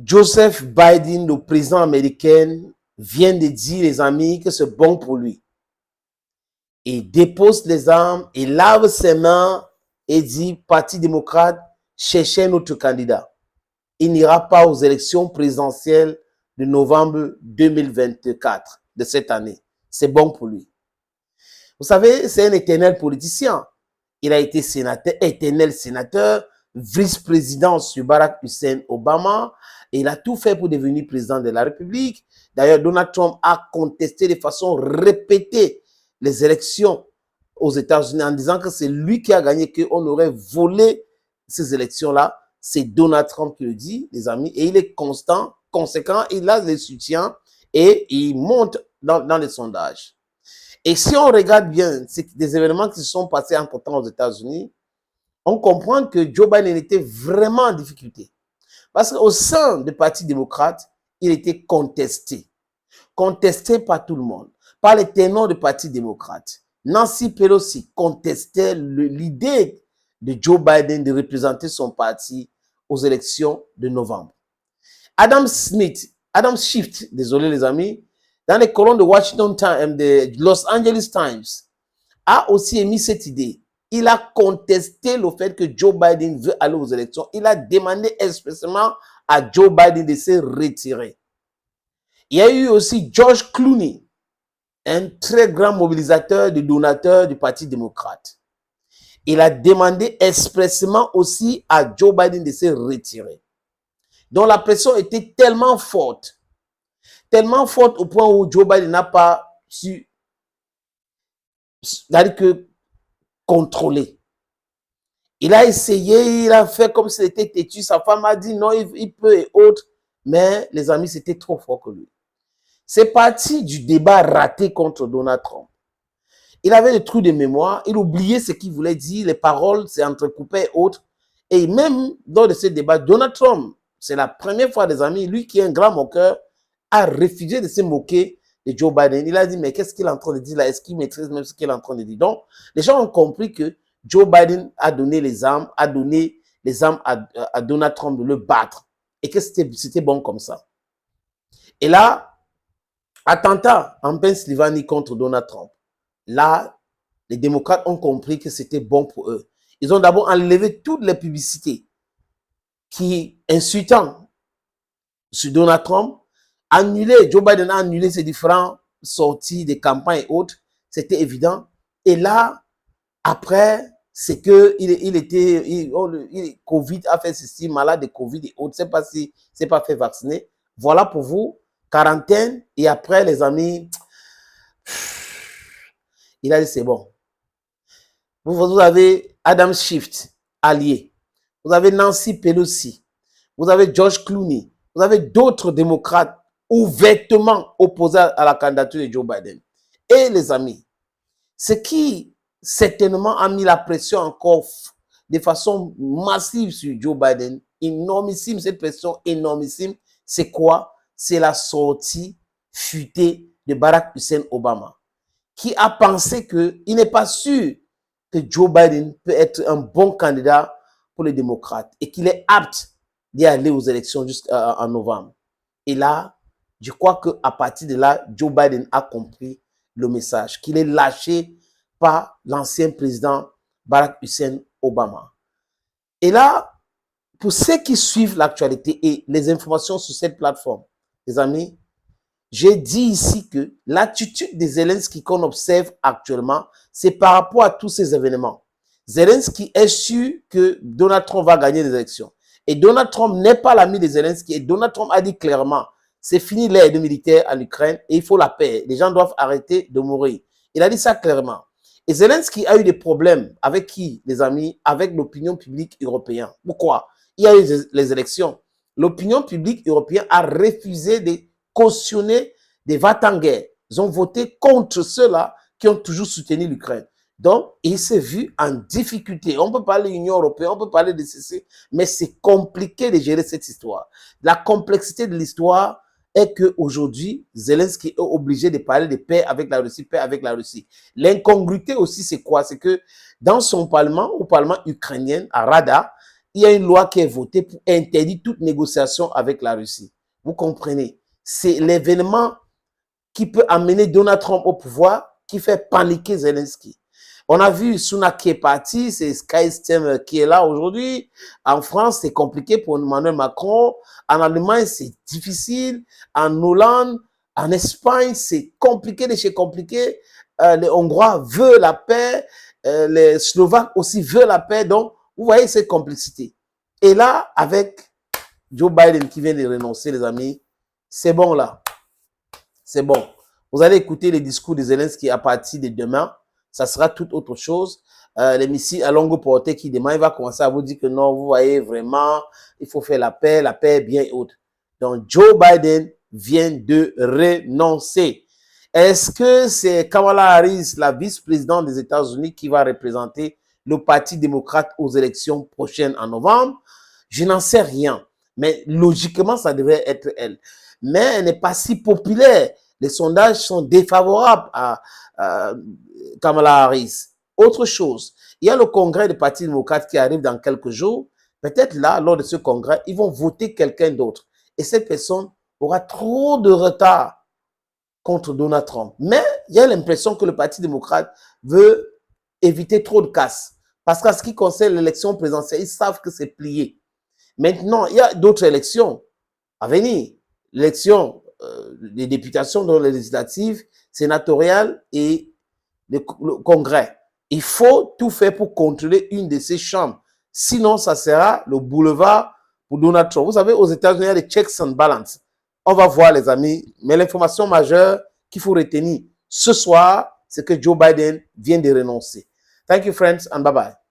Joseph Biden, le président américain, vient de dire, les amis, que c'est bon pour lui. Il dépose les armes, il lave ses mains et dit, Parti démocrate, cherchez notre candidat. Il n'ira pas aux élections présidentielles de novembre 2024 de cette année. C'est bon pour lui. Vous savez, c'est un éternel politicien. Il a été sénateur, éternel sénateur, vice-président sur Barack Hussein Obama. Et il a tout fait pour devenir président de la République. D'ailleurs, Donald Trump a contesté de façon répétée les élections aux États-Unis en disant que c'est lui qui a gagné, qu'on aurait volé ces élections-là. C'est Donald Trump qui le dit, les amis. Et il est constant, conséquent, il a le soutien et il monte dans les sondages. Et si on regarde bien des événements qui se sont passés entre-temps aux États-Unis, on comprend que Joe Biden était vraiment en difficulté. Parce qu'au sein du Parti démocrate, il était contesté. Contesté par tout le monde, par les ténors du Parti démocrate. Nancy Pelosi contestait l'idée de Joe Biden de représenter son parti aux élections de novembre. Adam Schiff, désolé les amis, dans les colonnes de Washington Times, de Los Angeles Times, a aussi émis cette idée. Il a contesté le fait que Joe Biden veut aller aux élections. Il a demandé expressément à Joe Biden de se retirer. Il y a eu aussi George Clooney, un très grand mobilisateur de donateurs du Parti démocrate. Il a demandé expressément aussi à Joe Biden de se retirer. Donc la pression était tellement forte au point où Joe Biden n'a pas su, c'est-à-dire que contrôler. Il a essayé, il a fait comme s'il était têtu. Sa femme a dit non, il peut et autres. Mais les amis, c'était trop fort que lui. C'est parti du débat raté contre Donald Trump. Il avait des trous de mémoire, il oubliait ce qu'il voulait dire, les paroles s'entrecoupaient et autres. Et même dans ce débat, Donald Trump, c'est la première fois, des amis, lui qui est un grand moqueur, a refusé de se moquer de Joe Biden. Il a dit, mais qu'est-ce qu'il est en train de dire là? Est-ce qu'il maîtrise même ce qu'il est en train de dire? Donc, les gens ont compris que Joe Biden a donné les armes, à Donald Trump de le battre. Et que c'était bon comme ça. Et là, attentat en Pennsylvanie contre Donald Trump. Là, les démocrates ont compris que c'était bon pour eux. Ils ont d'abord enlevé toutes les publicités qui insultant sur Donald Trump, annulé, Joe Biden a annulé ses différentes sorties de campagne et autres, c'était évident. Et là, après, c'est que Covid a fait ceci, malade de Covid et autres, c'est pas si c'est pas fait vacciner. Voilà pour vous, quarantaine, et après, les amis, il a dit c'est bon. Vous avez Adam Schiff, allié. Vous avez Nancy Pelosi. Vous avez George Clooney. Vous avez d'autres démocrates ouvertement opposés à la candidature de Joe Biden. Et les amis, ce qui certainement a mis la pression encore de façon massive sur Joe Biden, énormissime, cette pression énormissime, c'est quoi? C'est la sortie futée de Barack Hussein Obama, qui a pensé qu'il n'est pas sûr que Joe Biden peut être un bon candidat pour les démocrates et qu'il est apte d'y aller aux élections jusqu'en novembre. Et là, je crois qu'à partir de là, Joe Biden a compris le message, qu'il est lâché par l'ancien président Barack Hussein Obama. Et là, pour ceux qui suivent l'actualité et les informations sur cette plateforme, les amis, j'ai dit ici que l'attitude de Zelensky qu'on observe actuellement, c'est par rapport à tous ces événements. Zelensky est sûr que Donald Trump va gagner les élections. Et Donald Trump n'est pas l'ami de Zelensky. Et Donald Trump a dit clairement, c'est fini l'aide militaire à l'Ukraine et il faut la paix. Les gens doivent arrêter de mourir. Il a dit ça clairement. Et Zelensky a eu des problèmes avec qui, les amis? Avec l'opinion publique européenne. Pourquoi? Il y a eu les élections. L'opinion publique européenne a refusé de cautionner des va-t-en-guerre. Ils ont voté contre ceux-là qui ont toujours soutenu l'Ukraine. Donc, il s'est vu en difficulté. On peut parler de l'Union européenne, on peut parler de ceci, mais c'est compliqué de gérer cette histoire. La complexité de l'histoire est qu'aujourd'hui, Zelensky est obligé de parler de paix avec la Russie, paix avec la Russie. L'incongruité aussi, c'est quoi? C'est que dans son parlement, au parlement ukrainien, à Rada, il y a une loi qui est votée pour interdire toute négociation avec la Russie. Vous comprenez? C'est l'événement qui peut amener Donald Trump au pouvoir, qui fait paniquer Zelensky. On a vu Sunak qui est parti, c'est Sky Stem qui est là aujourd'hui. En France, c'est compliqué pour Emmanuel Macron. En Allemagne, c'est difficile. En Hollande, en Espagne, c'est compliqué de chez compliqué. Les Hongrois veulent la paix. Les Slovaques aussi veulent la paix. Donc, vous voyez cette complexité. Et là, avec Joe Biden qui vient de renoncer, les amis, c'est bon là. C'est bon. Vous allez écouter les discours de Zelensky à partir de demain. Ça sera tout autre chose. Les missiles à longue portée qui demain, il va commencer à vous dire que non, vous voyez vraiment, il faut faire la paix est bien haute. Donc, Joe Biden vient de renoncer. Est-ce que c'est Kamala Harris, la vice-présidente des États-Unis, qui va représenter le Parti démocrate aux élections prochaines en novembre? Je n'en sais rien. Mais logiquement, ça devrait être elle. Mais elle n'est pas si populaire. Les sondages sont défavorables à Kamala Harris. Autre chose, il y a le congrès du Parti démocrate qui arrive dans quelques jours. Peut-être là, lors de ce congrès, ils vont voter quelqu'un d'autre. Et cette personne aura trop de retard contre Donald Trump. Mais il y a l'impression que le Parti démocrate veut éviter trop de casse. Parce qu'en ce qui concerne l'élection présidentielle, ils savent que c'est plié. Maintenant, il y a d'autres élections à venir. L'élection des députations dans les législatives, sénatoriales et le Congrès. Il faut tout faire pour contrôler une de ces chambres. Sinon, ça sera le boulevard pour Donald Trump. Vous savez, aux États-Unis, il y a des checks and balances. On va voir, les amis. Mais l'information majeure qu'il faut retenir ce soir, c'est que Joe Biden vient de renoncer. Thank you, friends, and bye-bye.